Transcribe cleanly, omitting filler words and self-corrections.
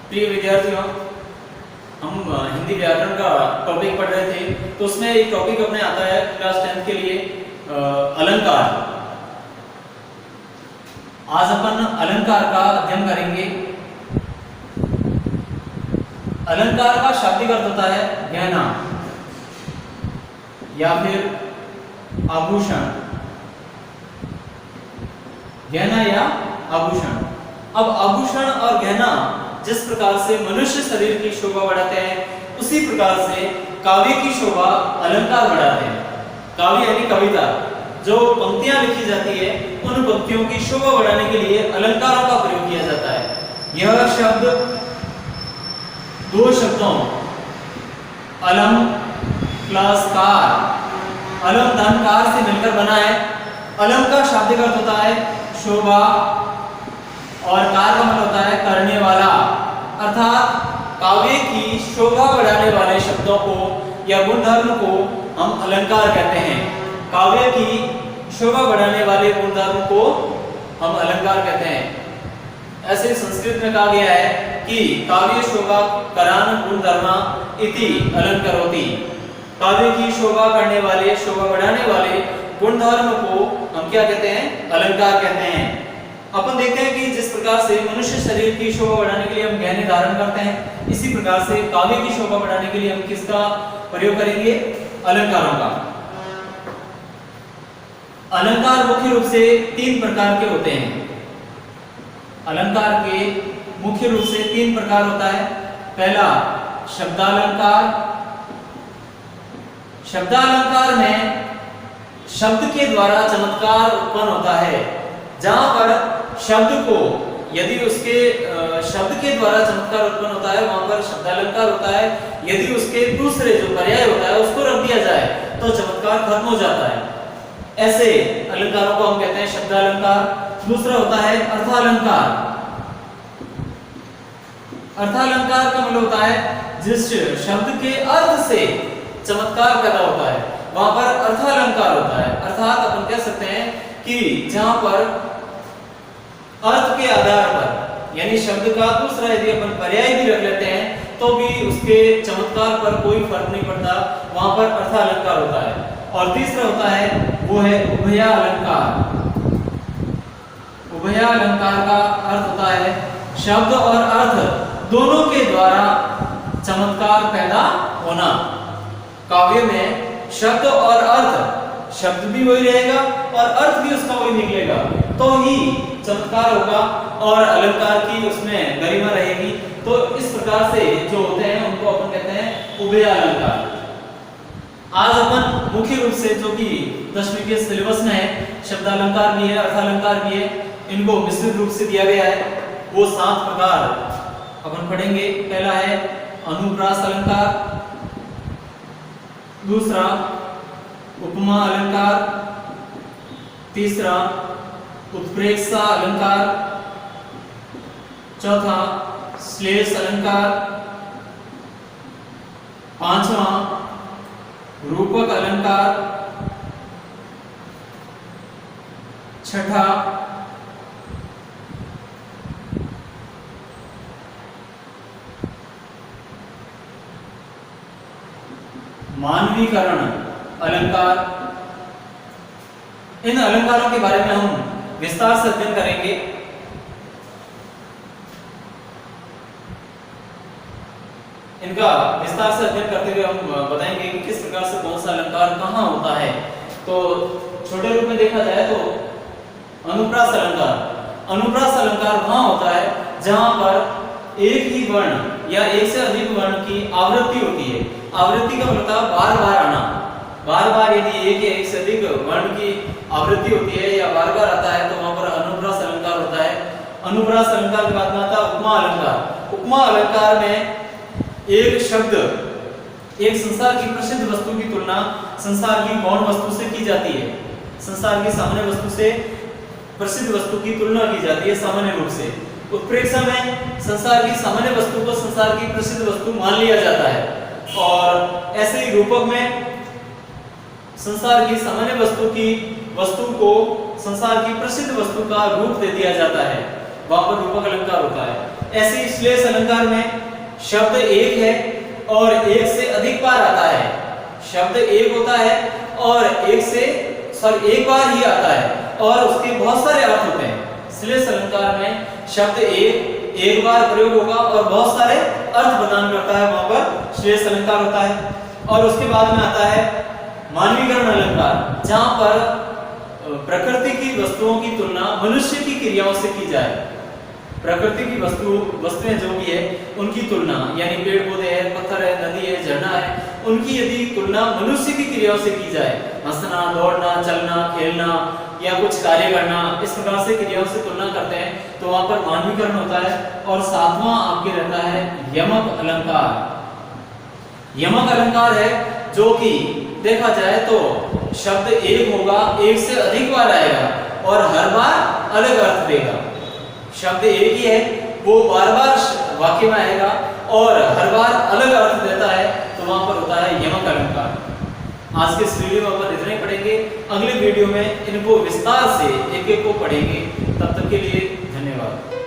प्रिय विद्यार्थियों, हम हिंदी व्याकरण का टॉपिक पढ़ रहे थे, तो उसमें एक टॉपिक अपने आता है क्लास 10 के लिए अलंकार। आज अपन अलंकार का अध्ययन करेंगे। अलंकार का शाब्दिक अर्थ होता है गहना या फिर आभूषण, गहना या आभूषण। अब आभूषण और गहना जिस प्रकार से मनुष्य शरीर की शोभा बढ़ाते हैं, उसी प्रकार से काव्य की शोभा अलंकार बढ़ाते हैं। काव्य यानी कविता, जो पंक्तियां लिखी जाती है, उन पंक्तियों की शोभा बढ़ाने के लिए अलंकारों का प्रयोग किया जाता है। यह शब्द दो शब्दों अलम प्लस कार, अलम धन कार से मिलकर बना है। अलम का शाब्दिक अर्थ होता है शोभा और कार का मतलब होता है करने वाला, अर्थात काव्य की शोभा बढ़ाने वाले शब्दों को या गुणधर्म को हम अलंकार कहते हैं। काव्य की शोभा बढ़ाने वाले गुणधर्म को हम अलंकार कहते हैं। ऐसे संस्कृत में कहा गया है कि काव्य शोभा करान गुणधर्मा इति अलंकरोति। काव्य की शोभा करने वाले, शोभा बढ़ाने वाले गुणधर्म को हम क्या कहते हैं? अलंकार कहते हैं। अपन देखते हैं कि जिस प्रकार से मनुष्य शरीर की शोभा बढ़ाने के लिए हम गहने धारण करते हैं, इसी प्रकार से काव्य की शोभा बढ़ाने के लिए हम किसका प्रयोग करेंगे? अलंकारों का। अलंकार मुख्य रूप से तीन प्रकार के होते हैं। अलंकार के मुख्य रूप से तीन प्रकार होता है। पहला शब्दालंकार। शब्दालंकार में शब्द के द्वारा चमत्कार उत्पन्न होता है। जहां पर शब्द को, यदि उसके शब्द के द्वारा चमत्कार उत्पन्न होता है, वहां पर शब्दालंकार होता है। यदि उसके दूसरे जो पर्याय होता है उसको रख दिया जाए तो चमत्कार खत्म हो जाता है। ऐसे अलंकारों को हम कहते हैं शब्दालंकार। दूसरा होता है अर्थालंकार। अर्थालंकार का मतलब होता है जिस शब्द के अर्थ से चमत्कार पैदा होता है, वहां पर अर्थालंकार होता है। अर्थात अपन कह सकते हैं कि जहां पर अर्थ के आधार पर, यानी शब्द का दूसरा यदि अपन पर्याय भी रख लेते हैं तो भी उसके चमत्कार पर कोई फर्क नहीं पड़ता, वहां पर अर्थालंकार होता है। और तीसरा होता है वो है उभयालंकार। उभयालंकार का अर्थ होता है शब्द और अर्थ दोनों के द्वारा चमत्कार पैदा होना। काव्य में शब्द और अर्थ, शब्द भी वही रहेगा और अर्थ भी उसका वही निकलेगा, तो ही चमत्कार होगा और अलंकार की उसमें गरिमा रहेगी। तो इस प्रकार से जो होते हैं उनको अपन कहते हैं उभयालंकार। आज अपन मुख्य रूप से जो कि 10वीं के सिलेबस में है, शब्दालंकार भी है, अर्थालंकार भी है, इनको मिश्रित रूप से दिया गया है। वो 7 प्रकार अपन पढ़ेंगे। पहला है अनुप्रास अलंकार, दूसरा उपमा अलंकार, तीसरा उत्प्रेक्षा अलंकार, चौथा श्लेष अलंकार, पांचवा रूपक अलंकार, छठा मानवीकरण अलंकार। इन अलंकारों के बारे में हम विस्तार से अध्ययन करेंगे। इनका विस्तार से अध्ययन करते हुए हम बताएंगे कि किस प्रकार से कौन सा अलंकार कहाँ होता है। तो छोटे रूप में देखा जाए तो अनुप्रास अलंकार। अनुप्रास अलंकार वहां होता है जहां पर एक ही वर्ण या एक से अधिक वर्ण की आवृत्ति होती है। आवृत्ति का मतलब बार बार आना, बार बार यदि एक या एक से अधिक वर्ण की आवृत्ति होती है या बार बार आता है तो वहां पर अनुप्रास अलंकार होता है। अनुप्रास अलंकार के बाद में आता है उपमा अलंकार। उपमा अलंकार में एक शब्द, एक संसार की प्रसिद्ध वस्तु की तुलना संसार की गौण वस्तु से की जाती है। संसार की सामान्य वस्तु से प्रसिद्ध वस्तु की तुलना की जाती है सामान्य रूप से। उत्प्रेक्षा में संसार की सामान्य वस्तु को संसार की प्रसिद्ध वस्तु मान लिया जाता है, और ऐसे ही रूपक में संसार की सामान्य वस्तु को संसार की प्रसिद्ध वस्तु का रूप दे दिया जाता है। वहां पर रूपक अलंकार होता है। ऐसे ही श्लेष अलंकार में शब्द एक है और एक से अधिक बार आता है। शब्द एक होता है और एक बार ही आता है और उसके बहुत सारे अर्थ होते हैं। श्लेष अलंकार में शब्द एक बार प्रयोग होगा और बहुत सारे अर्थ प्रदान करता है, वहां पर श्लेष अलंकार होता है। और उसके बाद में आता है मानवीकरण अलंकार, जहां पर प्रकृति की वस्तुओं की तुलना मनुष्य की क्रियाओं से की जाए। प्रकृति की वस्तुएं जो भी है उनकी तुलना, यानी पेड़ पौधे है, पत्थर है, नदी है, झरना है, उनकी यदि तुलना मनुष्य की क्रियाओं से की जाए, हंसना, दौड़ना, चलना, खेलना या कुछ कार्य करना, इस प्रकार से क्रियाओं से तुलना करते हैं, तो वहां पर मानवीकरण होता है। और सातवां आपके रहता है यमक अलंकार। यमक अलंकार है जो कि देखा जाए तो शब्द एक होगा, एक से अधिक बार आएगा और हर बार अलग अर्थ देगा। शब्द एक ही है, वो बार बार वाक्य में आएगा और हर बार अलग अर्थ देता है, तो वहां पर होता है यमक अलंकार। आज के इस वीडियो में अपन इतना ही पढ़ेंगे। अगले वीडियो में इनको विस्तार से एक एक को पढ़ेंगे। तब तक के लिए धन्यवाद।